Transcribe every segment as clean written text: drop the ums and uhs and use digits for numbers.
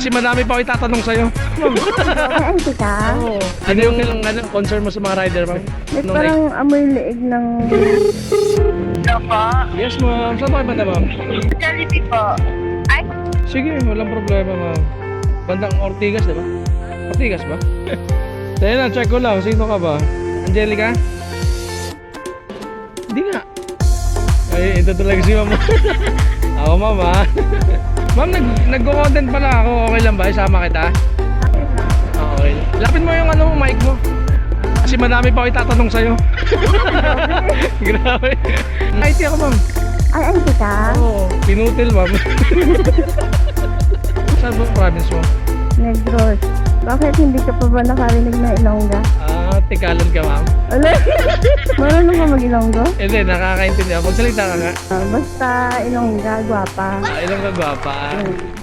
Kasi madami pa ako itatanong sa'yo. Ay, ka? Oo. Ano yung concern mo sa mga rider, ma'am? Nung Parang amoy liig ng... Yes, ma'am. Saan ba kayo banda, ma'am? Jollibee po. Ay, Sige, walang problema, ma'am. Bandang Ortigas, di ba? Ortigas ba? Tayo na, check ko lang. Sino ka ba? Angelica? Hindi nga. Ay, ito talaga si ma'am. Ako, ma'am, ha? Ma'am, nag-content pala ako. Okay lang ba? Isama kita? Okay. Lapit mo yung mic mo. Kasi madami pa ako itatanong sa'yo. Grabe. IT ako, ma'am. Ay, ka? Oo, pinutil, ma'am. Saan ba province mo? Negros. Bakit hindi ka pa ba nakarinig na Ilongga? Ah, Tikalon ka, ma'am. Ala, marunong ka mag-Ilonggo? Hindi, nakakaintindi ako. Magsalita ka nga. Basta Ilongga, gwapa. Ilang ka gwapa.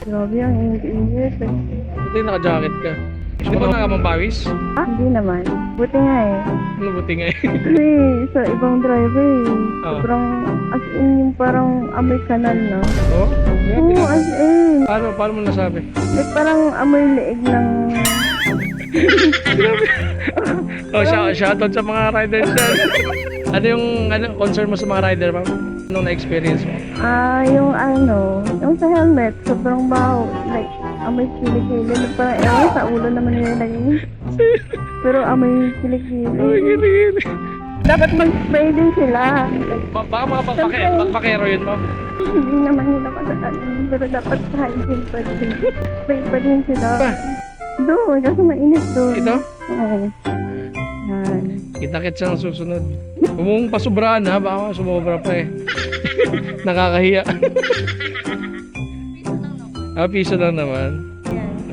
Grabe ang English. Buti naka-jacket ka. Hindi ba nakamambawis? Hindi naman. Buti nga eh. Ano buti nga eh? Kasi sa ibang driver eh. Oh. Sobrang as in yung parang amoy kanal na. Oo? Oo, as in. Paano mo nasabi? Like parang amoy liig ng... Oh, shoutout sa mga riders dyan. Ano yung concern mo sa mga rider, ma'am? Anong na-experience mo? Yung sa helmet, sobrang baho. Like, amoy kilikili. Parang ewan sa ulo naman nilagay. Pero amoy kilikili. Gili-gili. Dapat mag-spray din sila. Baka mga pagpakero yun, ma'am. Hindi naman nila matatanin. Pero dapat hygiene pa din. Spray pa din sila. Ba? Doon, kasi mainit doon. Ito? Oo. Yan. Kita-kit siya ng susunod. Kung mong pasubrahan ha, baka sumobra pa eh. Nakakahiya. Piso lang naman.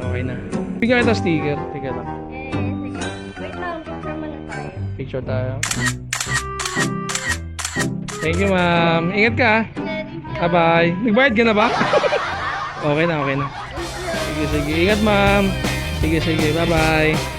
Okay na. Bigyan kita sticker. Tika lang. wait lang, picture mo na tayo. Picture tayo. Thank you, ma'am. Ingat ka ha. Bye-bye. Nagbayad ka na ba? Okay na, okay na. Sige, sige. Ingat, ma'am. Sige, sige. Bye-bye.